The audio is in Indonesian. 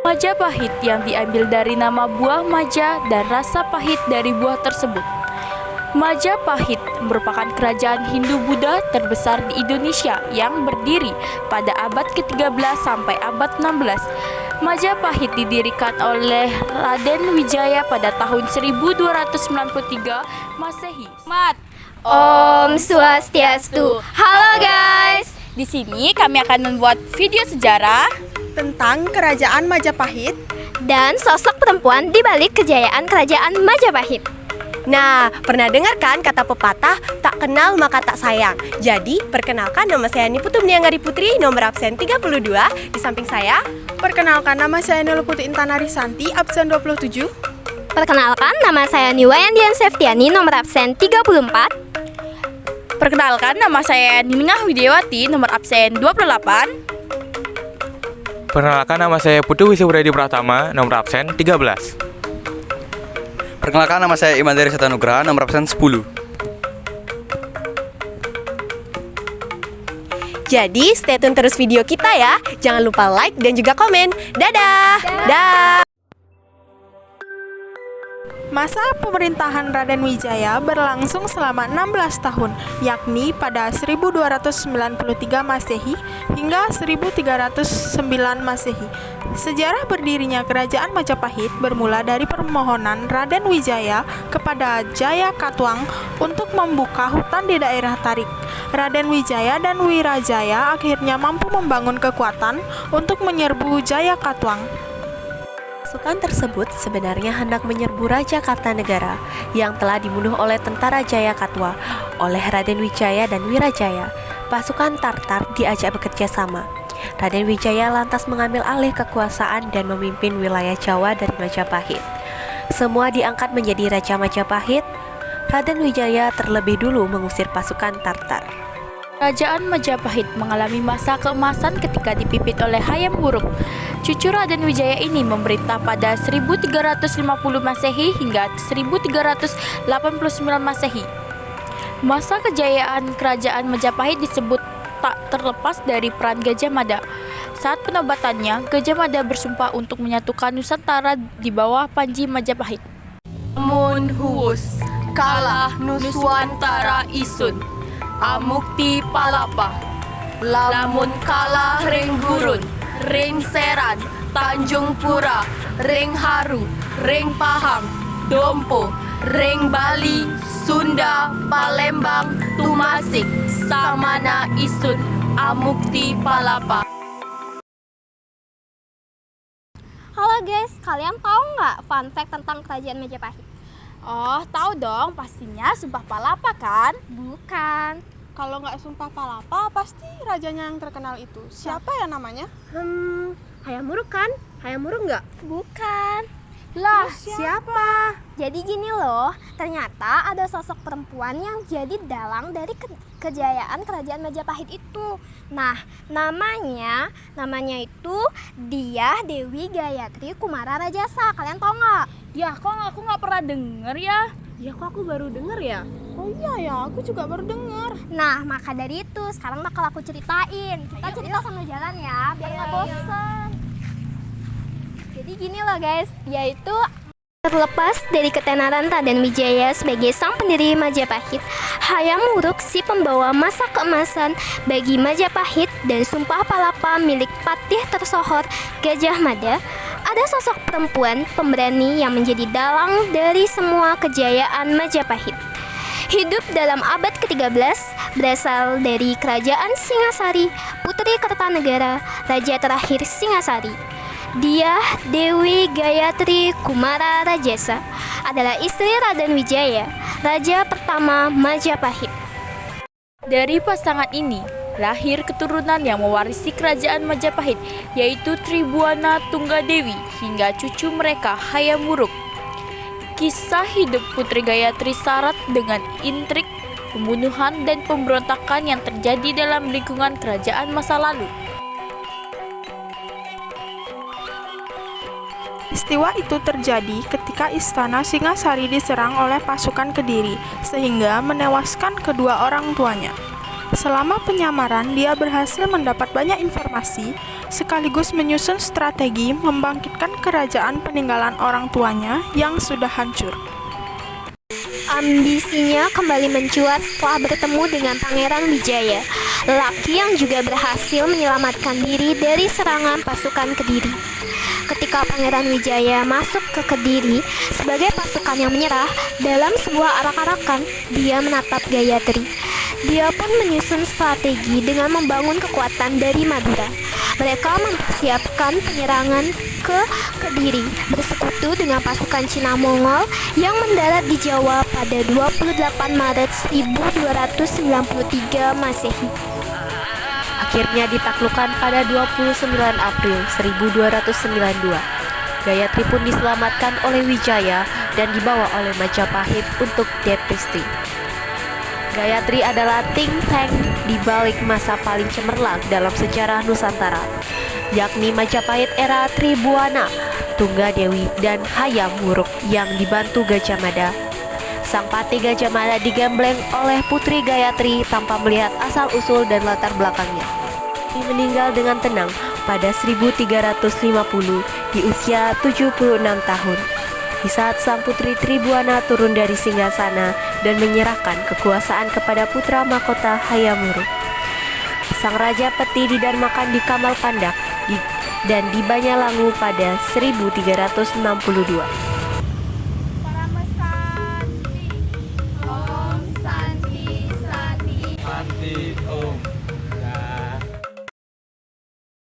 Majapahit yang diambil dari nama buah maja dan rasa pahit dari buah tersebut. Majapahit merupakan kerajaan Hindu-Buddha terbesar di Indonesia yang berdiri pada abad ke-13 sampai abad 16. Majapahit didirikan oleh Raden Wijaya pada tahun 1293 Masehi. Om Swastiastu. Halo guys. Di sini kami akan membuat video sejarah tentang kerajaan Majapahit dan sosok perempuan di balik kejayaan kerajaan Majapahit. Nah, pernah dengar kan kata pepatah, tak kenal maka tak sayang? Jadi, perkenalkan nama saya Niputu Nianggari Putri, nomor absen 32. Di samping saya, perkenalkan nama saya Nilo Putri Intanari Santi, absen 27. Perkenalkan nama saya Niwayandian Septiani, nomor absen 34. Perkenalkan nama saya Niningah Widiawati, nomor absen 28. Perkenalkan nama saya Putu Wiswuradi Pratama, nomor absen 13. Perkenalkan nama saya Iman dari Setanugraha, nomor absen 10. jadi stay tune terus video kita ya. Jangan lupa like dan juga komen. Dadah! Dah! Masa pemerintahan Raden Wijaya berlangsung selama 16 tahun, yakni pada 1293 Masehi hingga 1309 Masehi. Sejarah berdirinya kerajaan Majapahit bermula dari permohonan Raden Wijaya kepada Jaya Katuang untuk membuka hutan di daerah Tarik. Raden Wijaya dan Wirajaya akhirnya mampu membangun kekuatan untuk menyerbu Jaya Katuang. Pasukan tersebut sebenarnya hendak menyerbu Raja Kartanegara yang telah dibunuh oleh tentara Jayakatwa oleh Raden Wijaya dan Wirajaya. Pasukan Tartar diajak bekerja sama. Raden Wijaya lantas mengambil alih kekuasaan dan memimpin wilayah Jawa dari Majapahit. Semua diangkat menjadi Raja Majapahit. Raden Wijaya terlebih dulu mengusir pasukan Tartar. Kerajaan Majapahit mengalami masa keemasan ketika dipimpin oleh Hayam Wuruk. Cucu Raden Wijaya ini memerintah pada 1350 Masehi hingga 1389 Masehi. Masa kejayaan kerajaan Majapahit disebut tak terlepas dari peran Gajah Mada. Saat penobatannya, Gajah Mada bersumpah untuk menyatukan Nusantara di bawah Panji Majapahit. Mun huwus kalah Nuswantara isun amukti palapa, lamun kalah ring gurun, ring seran, Tanjung Pura, ring haru, ring pahang, dompo, ring Bali, Sunda, Palembang, Tumasik, samana isun amukti palapa. Halo guys, kalian tahu nggak fun fact tentang kerajaan Majapahit? Oh, tahu dong, pastinya Sumpah Palapa kan? Bukan. Kalau nggak Sumpah Palapa, pasti rajanya yang terkenal itu. Siapa ya namanya? Hayam Wuruk kan? Hayam Wuruk nggak? Bukan. Lah, Siapa? Jadi gini loh, ternyata ada sosok perempuan yang jadi dalang dari kejayaan kerajaan Majapahit itu. Nah, namanya itu Diah Dewi Gayatri Kumara Rajasa. Kalian tahu nggak? ya kok aku nggak pernah denger ya? Ya kok aku baru denger ya? Oh iya ya, aku juga baru dengar. Nah, maka dari itu sekarang bakal aku ceritain. Kita cerita sambil jalan ya, biar nggak bosan. Jadi gini loh guys, yaitu terlepas dari ketenaran Raden Wijaya sebagai sang pendiri Majapahit, Hayam Wuruk si pembawa masa keemasan bagi Majapahit dan Sumpah Palapa milik Patih tersohor Gajah Mada, ada sosok perempuan pemberani yang menjadi dalang dari semua kejayaan Majapahit. Hidup dalam abad ke-13, berasal dari kerajaan Singasari, Putri Kertanegara, Raja terakhir Singasari. Diah Dewi Gayatri Kumara Rajasa adalah istri Raden Wijaya, Raja pertama Majapahit. Dari pasangan ini, lahir keturunan yang mewarisi kerajaan Majapahit, yaitu Tribuana Tunggadewi hingga cucu mereka Hayam Wuruk. Kisah hidup Putri Gayatri syarat dengan intrik, pembunuhan, dan pemberontakan yang terjadi dalam lingkungan kerajaan masa lalu. Peristiwa itu terjadi ketika istana Singasari diserang oleh pasukan Kediri, sehingga menewaskan kedua orang tuanya. Selama penyamaran, dia berhasil mendapat banyak informasi, sekaligus menyusun strategi membangkitkan kerajaan peninggalan orang tuanya yang sudah hancur. Ambisinya kembali mencuat setelah bertemu dengan Pangeran Wijaya, lelaki yang juga berhasil menyelamatkan diri dari serangan pasukan Kediri. Ketika Pangeran Wijaya masuk ke Kediri sebagai pasukan yang menyerah dalam sebuah arak-arakan, dia menatap Gayatri. Dia pun menyusun strategi dengan membangun kekuatan dari Madura. Mereka mempersiapkan penyerangan ke Kediri, bersekutu dengan pasukan Cina Mongol yang mendarat di Jawa pada 28 Maret 1293 Masehi. Akhirnya ditaklukkan pada 29 April 1292. Gayatri pun diselamatkan oleh Wijaya dan dibawa oleh Majapahit untuk Depristi. Gayatri adalah think tank di balik masa paling cemerlang dalam sejarah Nusantara, yakni Majapahit era Tribuana, Tunggadewi, dan Hayam Wuruk yang dibantu Gajah Mada. Sang patih Gajah Mada digembleng oleh Putri Gayatri tanpa melihat asal-usul dan latar belakangnya. Dia meninggal dengan tenang pada 1350 di usia 76 tahun. Di saat sang putri Tribuana turun dari singgasana dan menyerahkan kekuasaan kepada putra mahkota Hayam Wuruk. Sang Raja Peti didarmakan di Kamal Pandak dan di Banyalangu pada 1362.